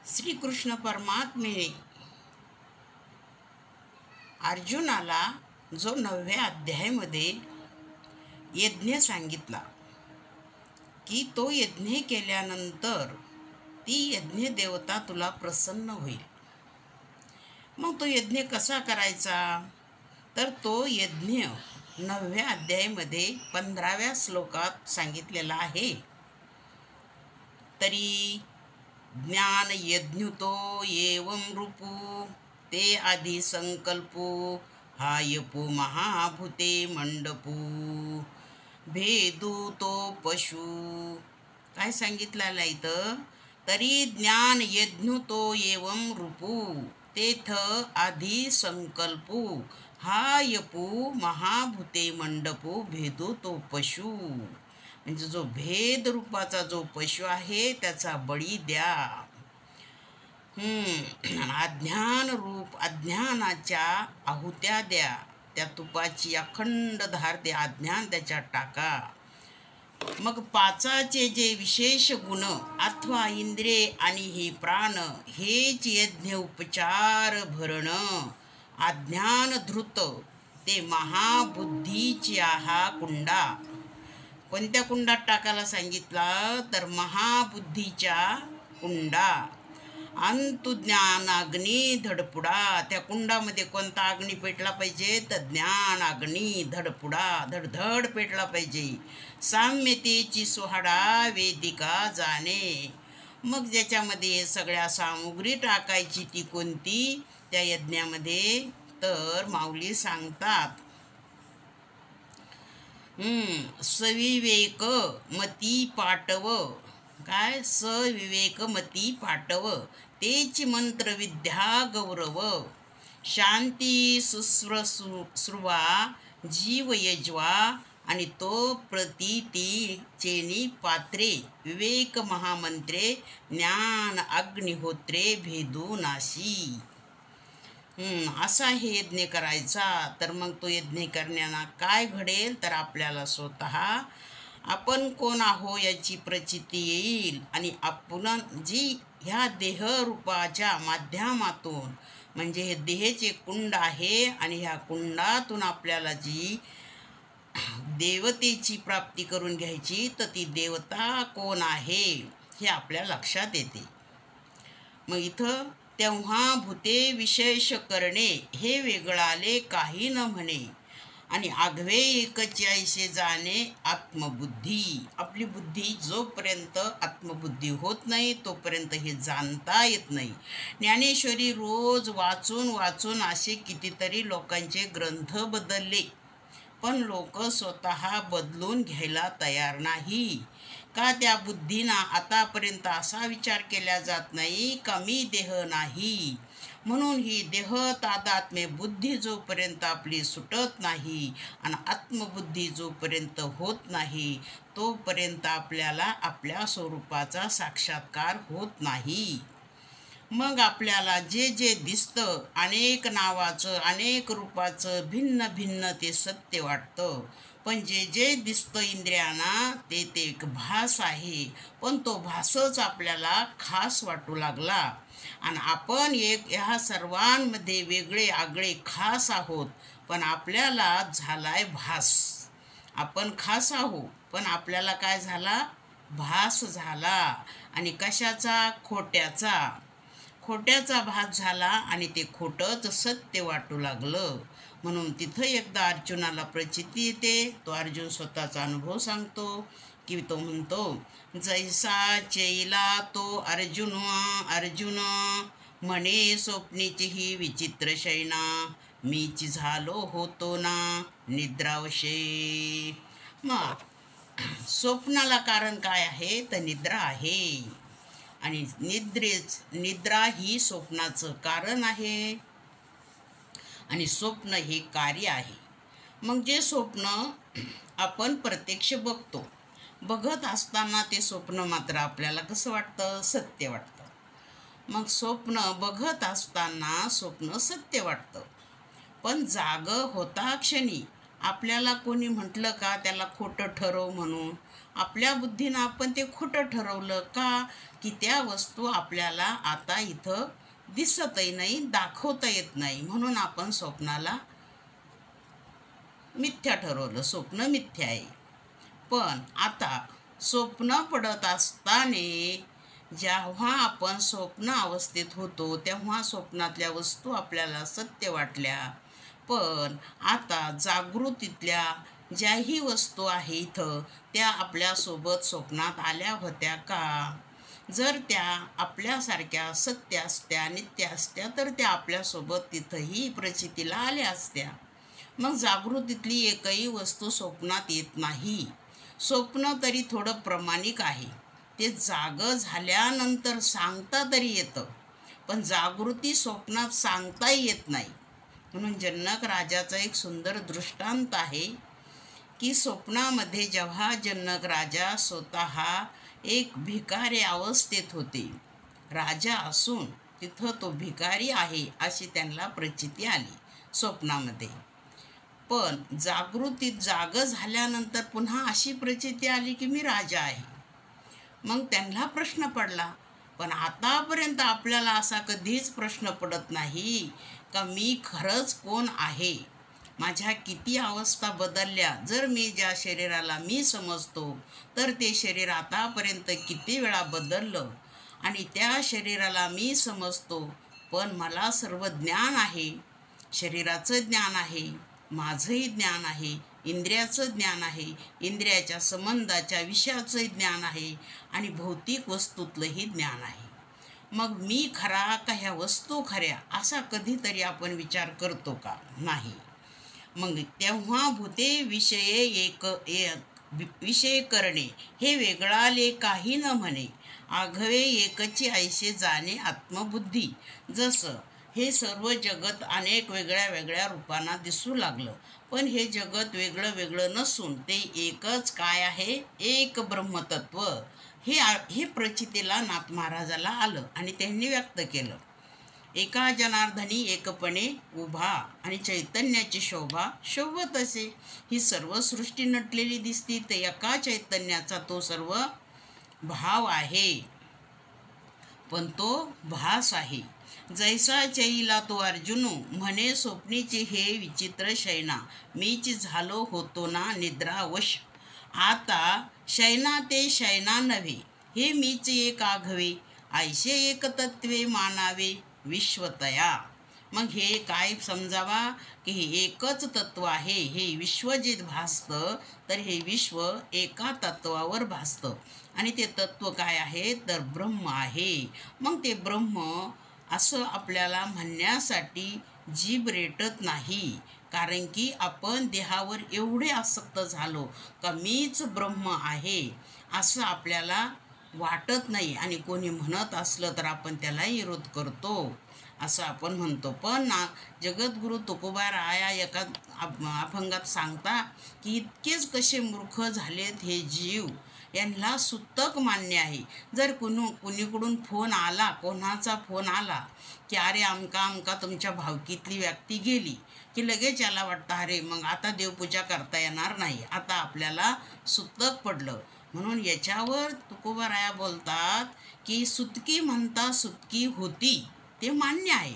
श्रीकृष्ण परमात्म्याने अर्जुनाला जो 9व्या अध्यायामध्ये यज्ञ सांगितला की तो यज्ञ केल्यानंतर ती यज्ञ देवता तुला प्रसन्न होईल. मग तो यज्ञ कसा करायचा? तर तो यज्ञ 9व्या अध्यायामध्ये 15व्या श्लोकात सांगितलेला आहे. तरी ज्ञान यज्ञुतो एवं रूपू ते आधी संकल्पू हायपू महाभूते मंडपू भेदू तो पशु. काय सांगितलेलं आहे इथं? तरी ज्ञान यज्ञुतो एवं रूपू तेथ आधी संकल्पू हायपू महाभूते मंडपू भेदू तो पशु. म्हणजे जो भेद रूपाचा जो पशु आहे त्याचा बळी द्या. अज्ञान रूप अज्ञानाच्या आहुत्या द्या. त्या तुपाची अखंड धार द्या. अज्ञान त्याच्यात टाका. मग पाचाचे जे विशेष गुण अथवा इंद्रिये आणि हे प्राण हेच यज्ञ उपचार भरण अज्ञान धृत ते महाबुद्धीची हा कुंडा. कोणत्या कुंडात टाकायला सांगितलं? तर महाबुद्धीच्या कुंडा. अंतु ज्ञान अग्नी धडपुडा. त्या कुंडामध्ये कोणता अग्नी पेटला पाहिजे? तर ज्ञान अग्नी धडपुडा धडधड पेटला पाहिजे. साम्यतेची सोहाडा वेदिका जाणे. मग ज्याच्यामध्ये सगळ्या सामुग्री टाकायची ती कोणती त्या यज्ञामध्ये? तर माऊली सांगतात सविवेक मती पाटव. काय? सविवेक मती पाटव तेची मंत्र विद्या गौरव. शांती सुश्रुवा जीव यजवा आणि तो प्रतीती चेनी पात्रे विवेक महामंत्रे ज्ञान अग्निहोत्रे भेदू नाशी. असा हे यज्ञ करायचा. तर मग तो यज्ञ करण्याना काय घडेल? तर आपल्याला स्वतः आपण कोण आहो याची प्रचिती येईल आणि आपण जी ह्या देहरूपाच्या माध्यमातून म्हणजे हे देहेचे कुंड आहे आणि ह्या कुंडातून आपल्याला जी देवतेची प्राप्ती करून घ्यायची तर ती देवता कोण आहे हे आपल्या लक्षात येते. मग इथं तेव्हा भूते विशेष करणे हे वेगळाले काही न म्हणे आणि आघवे एकचे ऐसे जाणे आत्मबुद्धी. आपली बुद्धी जोपर्यंत आत्मबुद्धी होत नाही तोपर्यंत हे जाणता येत नाही. ज्ञानेश्वरी रोज वाचून वाचून असे कितीतरी लोकांचे ग्रंथ बदलले पण लोक स्वतः बदलून घ्यायला तयार नाही. का? त्या बुद्धीना आतापर्यंत असा विचार केला जात नाही का मी देह नाही. म्हणून ही देह तादात्म्य बुद्धी जोपर्यंत आपली सुटत नाही आणि आत्मबुद्धी जोपर्यंत होत नाही तोपर्यंत आपल्याला आपल्या स्वरूपाचा साक्षात्कार होत नाही. मग आपल्याला जे जे दिसतं अनेक नावाचं अनेक रूपाचं भिन्न भिन्न ते सत्य वाटतं. पण जे जे दिसतं इंद्रियांना ते एक भास आहे. पण तो भासच आपल्याला खास वाटू लागला आणि आपण ह्या सर्वांमध्ये वेगळे आगळे खास आहोत. पण आपल्याला झालाय भास. आपण खास आहोत पण आपल्याला काय झाला? भास झाला. आणि कशाचा? खोट्याचा भास झाला आणि ते खोटंच सत्य वाटू लागलं. म्हणून तिथं एकदा अर्जुनाला प्रचिती येते. तो अर्जुन स्वतःचा अनुभव सांगतो की तो म्हणतो जैसा चैला तो अर्जुन म्हणे स्वप्नीची ही विचित्र शैना मीच झालो होतो ना निद्रावशे. मग स्वप्नाला कारण काय आहे? तर निद्रा आहे आणि निद्रा ही स्वप्नाचं कारण आहे आणि स्वप्न हे कार्य आहे. मग जे स्वप्न आपण प्रत्यक्ष बघत असताना ते स्वप्न मात्र आपल्याला कसं वाटतं? सत्य वाटतं. मग स्वप्न बघत असताना स्वप्न सत्य वाटतं. पण जाग होता क्षणी आपल्याला कोणी म्हटलं का त्याला खोटं ठरव म्हणून? आपल्या बुद्धीनं आपण ते खोटं ठरवलं का? की त्या वस्तू आपल्याला आता इथं दिसतही नाही, दाखवता येत नाही, म्हणून आपण स्वप्नाला मिथ्या ठरवलं. स्वप्न मिथ्या आहे. पण आता स्वप्न पडत असताना जेव्हा आपण स्वप्न अवस्थेत होतो तेव्हा स्वप्नातल्या वस्तू आपल्याला सत्य वाटल्या. पण आता जागृतीतल्या ज्याही वस्तू आहे इथं त्या आपल्यासोबत स्वप्नात आल्या होत्या का? जर त्या आपल्यासारख्या सत्य असत्या, नित्य असत्या, तर त्या आपल्यासोबत तिथंही प्रचितीला आल्या असत्या. मग जागृतीतली एकही वस्तू स्वप्नात येत नाही. स्वप्न तरी थोडं प्रामाणिक आहे, ते जागं झाल्यानंतर सांगता तरी येतं, पण जागृती स्वप्नात सांगताही येत नाही. म्हणून जनक राजाचा एक सुंदर दृष्टांत आहे की स्वप्नामध्ये जेव्हा जनक राजा स्वतः एक भिकारी अवस्थेत होते, राजा असून तिथं तो भिकारी आहे अशी त्यांना प्रचिती आली स्वप्नामध्ये. पण जागृतीत जागं झाल्यानंतर पुन्हा अशी प्रचिती आली की मी राजा आहे. मग त्यांना प्रश्न पडला, पण आतापर्यंत आपल्याला असा कधीच प्रश्न पडत नाही का मी खरंच कोण आहे? माझ्या किती अवस्था बदलल्या. जर मी ज्या शरीराला मी समजतो तर ते शरीर आतापर्यंत किती वेळा बदललं, आणि त्या शरीराला मी समजतो पण मला सर्व ज्ञान आहे. शरीराचं ज्ञान आहे, माझंही ज्ञान आहे, इंद्रियाचं ज्ञान आहे, इंद्रियाच्या संबंधाच्या विषयाचं ज्ञान आहे, आणि भौतिक वस्तूतलंही ज्ञान आहे. मग मी खरा का ह्या वस्तू खऱ्या, असा कधीतरी आपण विचार करतो का? नाही. मग तेव्हा भूते विषय करणे हे वेगळाले काही न म्हणे, आघवे एकची ऐसे जाणे आत्मबुद्धी. जसं हे सर्व जगत अनेक वेगळ्या वेगळ्या रूपांना दिसू लागलं, पण हे जगत वेगळं वेगळं नसून ते एकच काय आहे? एक ब्रह्मतत्व. हे प्रचितीला नाथ महाराजाला आलं आणि त्यांनी व्यक्त केलं. एका जनार्दनी एकपणे उभा आणि चैतन्याची शोभा शोभत असे. ही सर्व सृष्टी नटलेली दिसती तर एका चैतन्याचा तो सर्व भाव आहे, पण तो भास आहे. जैसा चैला तो अर्जुनो म्हणे स्वप्नीचे हे विचित्र शयना, मीच झालो होतो ना निद्रावश. आता शयना ते शयना नव्हे, हे मीच एक आघवे, ऐसे एक तत्वे मानावे विश्वतया. मग हे काय समजावा की हे एकच तत्व आहे. हे विश्व जे भासतं तर हे विश्व एका तत्वावर भासतं, आणि ते तत्व काय आहे तर ब्रह्म आहे. मग ते ब्रह्म असं आपल्याला म्हणण्यासाठी जीभ रेटत नाही, कारण की आपण देहावर एवढे आसक्त झालो का मीच ब्रह्म आहे असं आपल्याला वाटत नाही. आणि कोणी म्हणत असलं तर आपण त्याला विरोध करतो असं आपण म्हणतो. पण जगद्गुरु तुकोबा राया एका अभंगात सांगता की इतकेच कसे मूर्ख झालेत हे जीव, यांना सुतक मान्य आहे. जर कुणीकडून फोन आला, कोणाचा फोन आला की अरे आमका तुमच्या भावकीतली व्यक्ती गेली, की लगेच याला वाटतं अरे मग आता देवपूजा करता येणार नाही, आता आपल्याला सुतक पडलं. म्हणून याच्यावर तुकोबाराया बोलतात की सुतकी म्हणता सुतकी होती, ते मान्य आहे,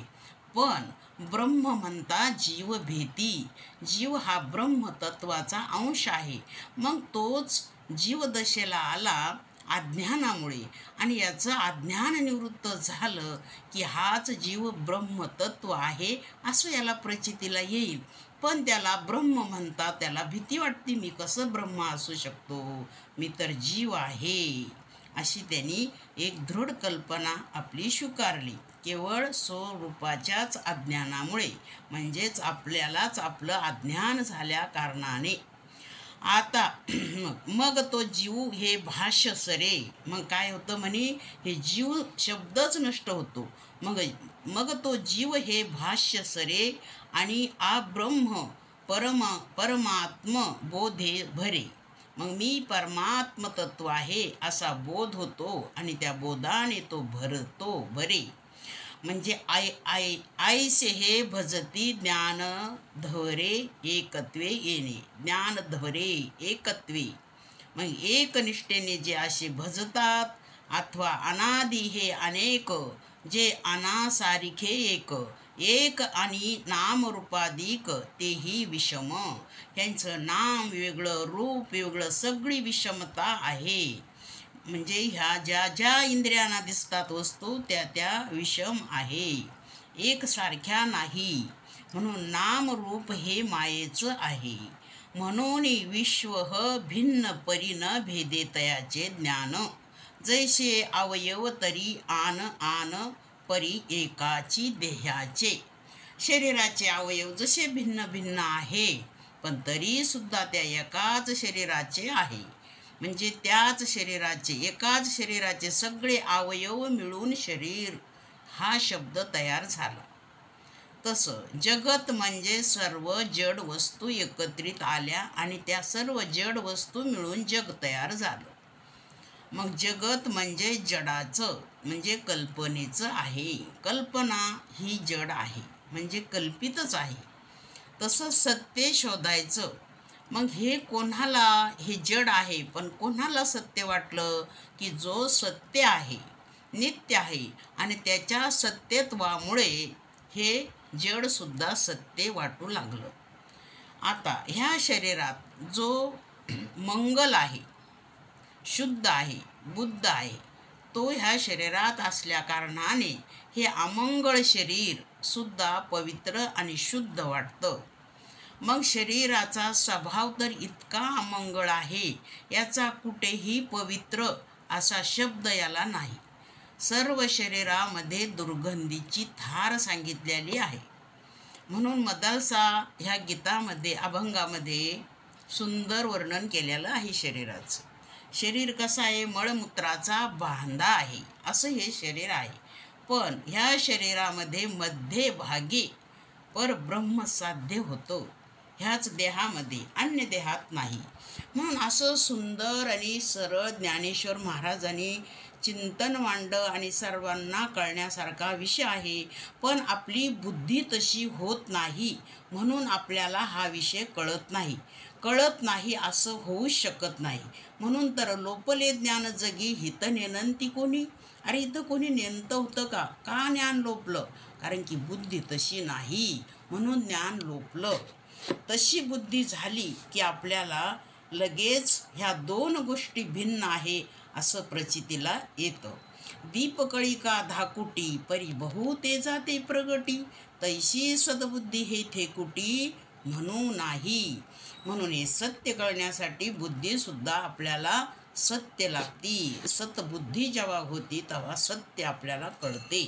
पण ब्रह्म म्हणता जीव भेती. जीव हा ब्रह्मतत्वाचा अंश आहे. मग तोच जीवदशेला आला अज्ञानामुळे, आणि याचं अज्ञान निवृत्त झालं की हाच जीव ब्रह्मतत्व आहे असं याला प्रचितीला येईल. पण त्याला ब्रह्म म्हणतात, त्याला भीती वाटते, मी कसं ब्रह्म असू शकतो, मी तर जीव आहे. अशी त्यांनी एक दृढ कल्पना आपली स्वीकारली, केवळ स्वरूपाच्याच अज्ञानामुळे, म्हणजेच आपल्यालाच आपलं अज्ञान झाल्या कारणाने. आता मग तो जीव हे भाष्य सरे. मग काय होतं म्हणे, हे जीव शब्दच नष्ट होतो. मग तो जीव हे भाष्य सरे आणि ब्रह्म परमात्म बोधे भरे. मग मी परमात्म तत्व आहे असा बोध होतो, आणि त्या बोधाने तो भरतो भरे. म्हणजे आई आई आईसे हे भजती ज्ञान धरे एकत्वे येणे, ज्ञान धरे एकत्वे. मग एकनिष्ठेने जे असे भजतात, अथवा अनादि हे अनेक, जे अनासारिखे एक, एक आणि नामरूपाधिक तेही विषम. ह्यांचं नाम वेगळं, रूप वेगळं, सगळी विषमता आहे. म्हणजे ह्या ज्या ज्या इंद्रियांना दिसतात वस्तू त्या त्या विषम आहे, एकसारख्या नाही. म्हणून नामरूप हे मायेचं आहे. म्हणून विश्व भिन्न परी न भेदे तयाचे ज्ञान, जैसे अवयव तरी आन आन परी एकाची देहाचे. शरीराचे अवयव जसे भिन्न भिन्न आहे, पण तरी सुद्धा त्या एकाच शरीराचे आहे. म्हणजे त्याच शरीराचे, एकाच शरीराचे सगळे अवयव मिळून शरीर हा शब्द तयार झाला. तसं जगत म्हणजे सर्व जड वस्तू एकत्रित आल्या आणि त्या सर्व जड वस्तू मिळून जग तयार झालं. मग जगत म्हणजे जडाचं, म्हणजे कल्पनेचं आहे. कल्पना ही जड आहे, म्हणजे कल्पितच आहे. तसं सत्य शोधायचं. मग हे कोणाला, हे जड आहे पण कोणाला सत्य वाटलं, की जो सत्य आहे, नित्य आहे, आणि त्याच्या सत्यत्वामुळे हे जडसुद्धा सत्य वाटू लागलं. आता ह्या शरीरात जो मंगल आहे, शुद्ध आहे, बुद्ध आहे, तो ह्या शरीरात असल्या कारणाने हे अमंगळ शरीर सुद्धा पवित्र आणि शुद्ध वाटतं. मग शरीराचा स्वभाव तर इतका अमंगळ आहे, याचा कुठेही पवित्र असा शब्द याला नाही. सर्व शरीरामध्ये दुर्गंधीची धार सांगितलेली आहे. म्हणून मदालसा ह्या गीतामध्ये, अभंगामध्ये सुंदर वर्णन केलेलं आहे शरीराचं. शरीर कसं आहे, मळमूत्राचा बांधा आहे असं हे शरीर आहे. पण ह्या शरीरामध्ये मध्यभागी परब्रह्म साध्य होतो, ह्याच देहामध्ये, अन्य देहात नाही. म्हणून असं सुंदर आणि सरळ ज्ञानेश्वर महाराजांनी चिंतन मांडलं आणि सर्वांना कळण्यासारखा विषय आहे. पण आपली बुद्धी तशी होत नाही, म्हणून आपल्याला हा विषय कळत नाही असं होऊच शकत नाही. म्हणून तर लोपले ज्ञान जगी हित नेनंती कोणी. अरे इथं कोणी नेमतं होतं का? का ज्ञान लोपलं? कारण की बुद्धी तशी नाही, म्हणून ज्ञान लोपलं. तशी बुद्धी झाली की आपल्याला लगेच ह्या दोन गोष्टी भिन्न आहे असं प्रचितीला येतं. दीपकळिका धाकुटी परी बहु तेजा ते प्रगटी, तैशी सद्बुद्धी हे थेकुटी म्हणू नाही. म्हणून हे सत्य कळण्यासाठी बुद्धीसुद्धा आपल्याला सत्य लागती. सतबुद्धी जेव्हा होती तेव्हा सत्य आपल्याला कळते.